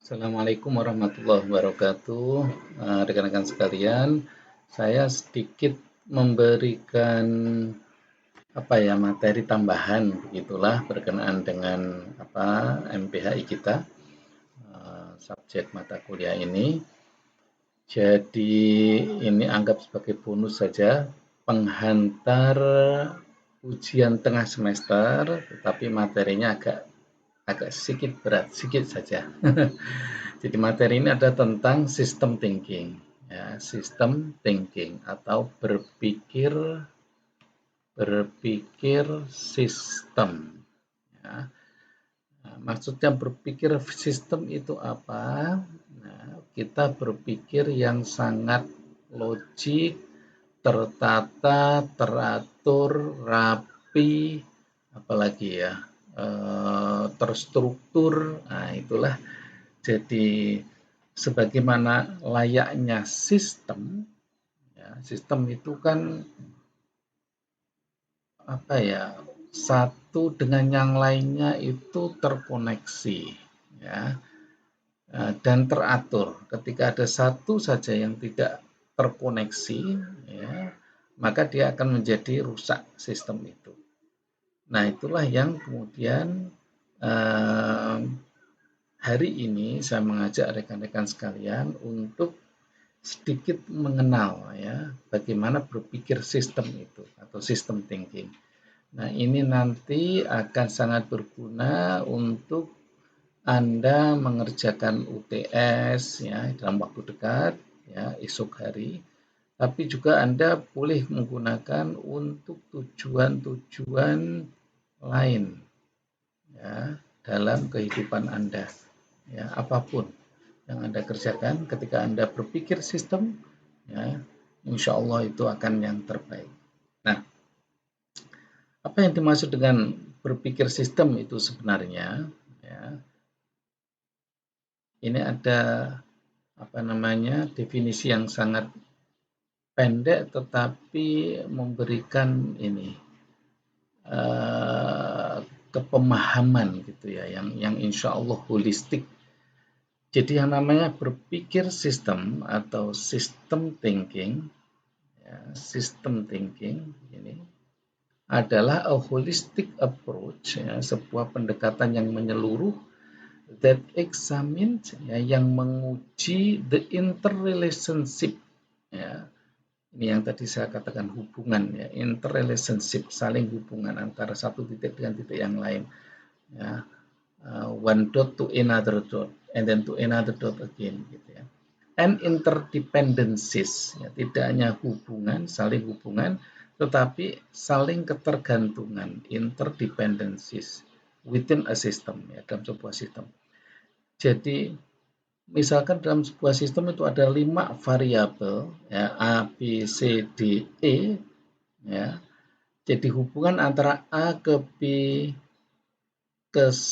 Assalamualaikum warahmatullahi wabarakatuh. Rekan-rekan sekalian, saya sedikit memberikan materi tambahan begitulah berkenaan dengan MPHI kita, subjek mata kuliah ini. Jadi ini anggap sebagai bonus saja, penghantar ujian tengah semester, tetapi materinya agak sedikit berat, sedikit saja. Jadi materi ini ada tentang system thinking, ya, system thinking atau berpikir sistem. Ya. Nah, maksudnya berpikir sistem itu apa? Nah, kita berpikir yang sangat logik, tertata, teratur, rapi, apalagi ya, terstruktur. Nah, itulah jadi sebagaimana layaknya sistem, ya, sistem itu kan satu dengan yang lainnya itu terkoneksi, ya, dan teratur. Ketika ada satu saja yang tidak terkoneksi, ya, maka dia akan menjadi rusak sistem itu. Nah, itulah yang kemudian hari ini saya mengajak rekan-rekan sekalian untuk sedikit mengenal ya bagaimana berpikir sistem itu atau sistem thinking. Nah, ini nanti akan sangat berguna untuk Anda mengerjakan UTS ya dalam waktu dekat ya esok hari. Tapi juga Anda boleh menggunakan untuk tujuan-tujuan lain ya dalam kehidupan Anda. Ya, apapun yang Anda kerjakan ketika Anda berpikir sistem, ya, insya Allah itu akan yang terbaik. Nah, apa yang dimaksud dengan berpikir sistem itu sebenarnya? Ya, ini ada definisi yang sangat pendek tetapi memberikan kepemahaman gitu ya, yang insya Allah holistik. Jadi yang namanya berpikir sistem atau system thinking, ya, system thinking ini adalah a holistic approach, ya, sebuah pendekatan yang menyeluruh that examines, ya, yang menguji the interrelationship, ya, ini yang tadi saya katakan hubungan, ya, interrelationship, saling hubungan antara satu titik dengan titik yang lain, ya, one dot to another dot and then to another dot again gitu ya. And interdependencies, ya, tidak hanya hubungan, saling hubungan, tetapi saling ketergantungan, interdependencies within a system, ya, dalam sebuah sistem. Jadi misalkan dalam sebuah sistem itu ada 5 variabel, ya, A, B, C, D, E, ya. Jadi hubungan antara A ke B ke C,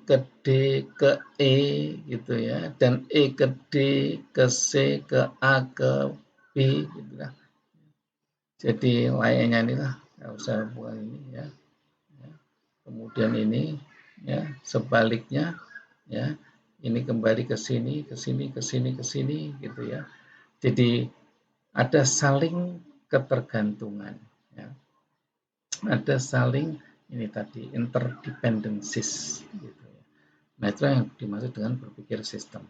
ke D, ke E gitu ya, dan E ke D, ke C, ke A, ke B gitu lah. Jadi layaknya inilah, nggak usah buat ini ya. Kemudian ini ya sebaliknya ya, ini kembali ke sini, ke sini, ke sini, ke sini gitu ya. Jadi ada saling ketergantungan ya. Ada saling ini tadi interdependencies gitu ya. Nah, itu yang dimaksud dengan berpikir sistem.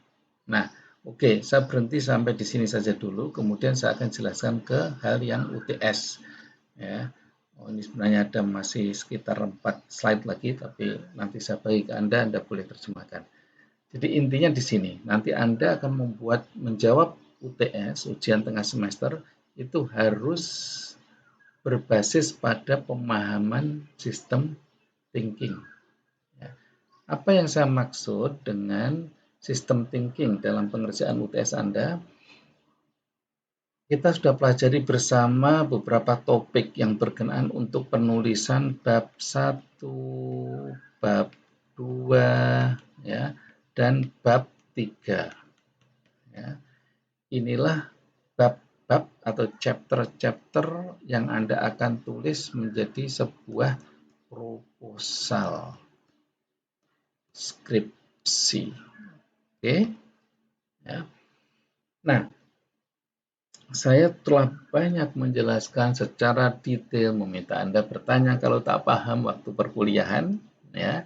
Nah, oke, saya berhenti sampai di sini saja dulu, kemudian saya akan jelaskan ke hal yang UTS ya. Ini sebenarnya ada masih sekitar 4 slide lagi, tapi nanti saya bagi ke Anda boleh terjemahkan. Jadi intinya di sini, nanti Anda akan menjawab UTS, ujian tengah semester, itu harus berbasis pada pemahaman sistem thinking. Ya. Apa yang saya maksud dengan sistem thinking dalam pengerjaan UTS Anda? Kita sudah pelajari bersama beberapa topik yang berkenaan untuk penulisan bab 1, bab 2, ya, dan bab 3. Ya. Inilah bab-bab atau chapter-chapter yang Anda akan tulis menjadi sebuah proposal skripsi. Oke, ya. Nah, saya telah banyak menjelaskan secara detail, meminta Anda bertanya kalau tak paham waktu perkuliahan, ya.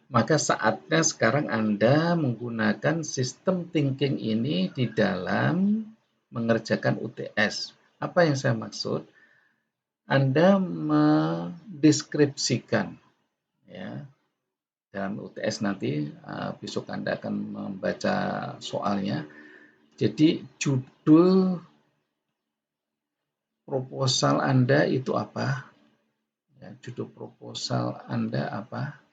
Maka saatnya sekarang Anda menggunakan sistem thinking ini di dalam mengerjakan UTS. Apa yang saya maksud? Anda mendeskripsikan, ya, dalam UTS nanti besok Anda akan membaca soalnya. Jadi judul proposal Anda itu apa? Ya, judul proposal Anda apa?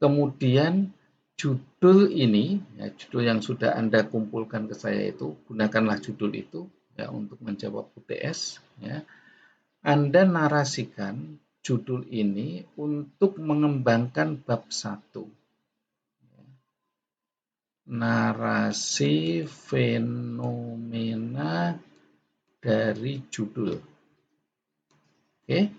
Kemudian judul ini, ya, judul yang sudah Anda kumpulkan ke saya itu, gunakanlah judul itu ya untuk menjawab UTS. Ya. Anda narasikan judul ini untuk mengembangkan bab 1. Narasi fenomena dari judul. Oke.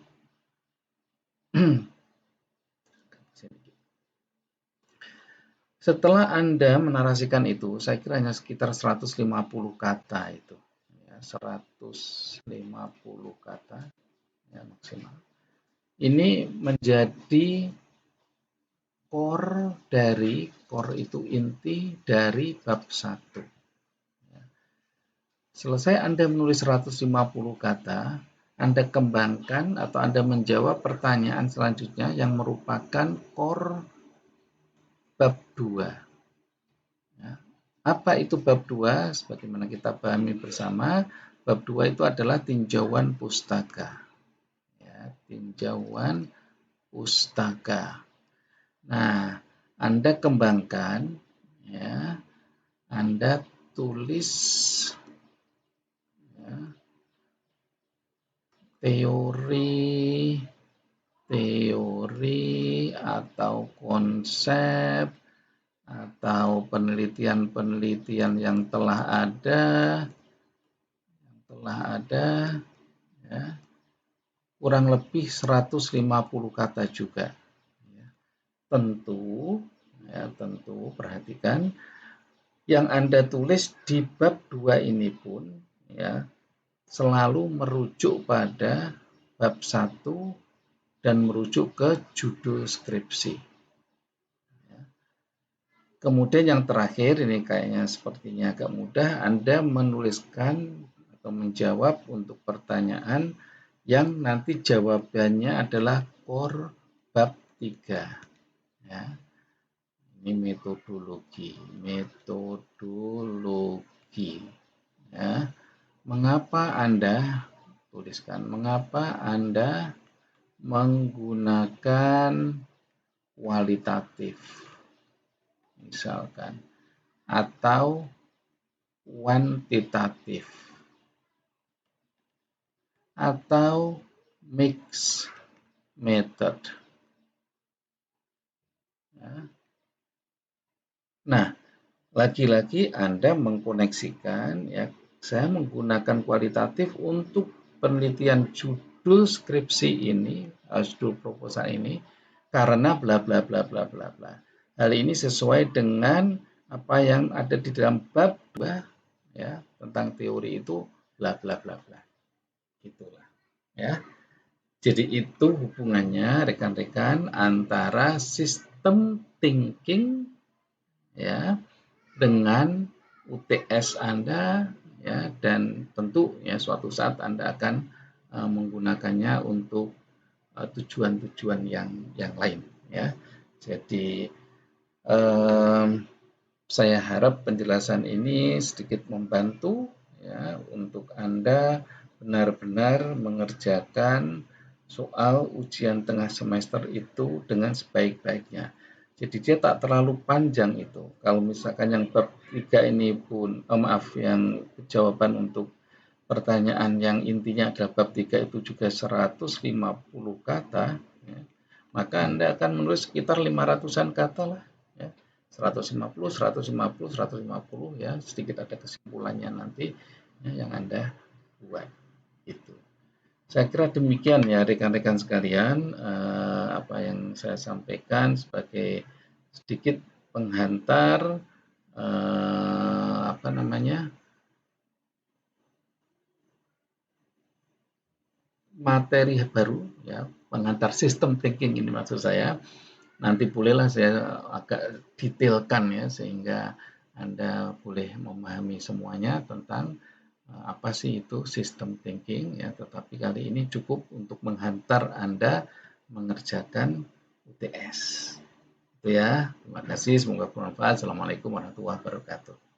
Setelah Anda menarasikan itu, saya kira hanya sekitar 150 kata itu. Ya, 150 kata ya, maksimal. Ini menjadi core itu inti dari bab 1. Selesai Anda menulis 150 kata, Anda kembangkan atau Anda menjawab pertanyaan selanjutnya yang merupakan core bab 2. Ya. Apa itu bab 2? Sebagaimana kita pahami bersama, bab 2 itu adalah tinjauan pustaka. Ya, tinjauan pustaka. Nah, Anda kembangkan, ya, Anda tulis ya, teori atau konsep atau penelitian-penelitian yang telah ada ya, kurang lebih 150 kata juga. Ya. Tentu perhatikan yang Anda tulis di bab 2 ini pun ya selalu merujuk pada bab 1 dan merujuk ke judul skripsi. Kemudian yang terakhir, ini kayaknya sepertinya agak mudah, Anda menuliskan atau menjawab untuk pertanyaan yang nanti jawabannya adalah core bab 3. Ya. Ini metodologi. Ya. Mengapa Anda, tuliskan, mengapa Anda menggunakan kualitatif, misalkan, atau kuantitatif, atau mixed method. Ya. Nah, lagi-lagi Anda mengkoneksikan, ya, saya menggunakan kualitatif untuk penelitian judul skripsi ini, judul proposal ini, karena bla bla bla bla bla bla. Hal ini sesuai dengan apa yang ada di dalam bab 2 ya, tentang teori itu bla bla bla bla. Gitulah, ya. Jadi itu hubungannya rekan-rekan antara sistem thinking ya dengan UTS Anda ya, dan tentu ya suatu saat Anda akan menggunakannya untuk tujuan-tujuan yang lain ya. Jadi saya harap penjelasan ini sedikit membantu ya untuk Anda benar-benar mengerjakan soal ujian tengah semester itu dengan sebaik-baiknya. Jadi dia tak terlalu panjang itu. Kalau misalkan yang bab 3 ini pun, yang jawaban untuk pertanyaan yang intinya adalah bab 3 itu juga 150 kata, ya, maka Anda akan menulis sekitar 500-an kata lah. Ya. 150, 150, 150 ya, sedikit ada kesimpulannya nanti ya, yang Anda buat. Itu. Saya kira demikian ya rekan-rekan sekalian apa yang saya sampaikan sebagai sedikit penghantar materi baru, ya, pengantar sistem thinking ini maksud saya. Nanti bolehlah saya agak detailkan ya, sehingga Anda boleh memahami semuanya tentang apa sih itu sistem thinking ya. Tetapi kali ini cukup untuk menghantar Anda mengerjakan UTS. Itu ya. Terima kasih, semoga bermanfaat. Assalamualaikum warahmatullahi wabarakatuh.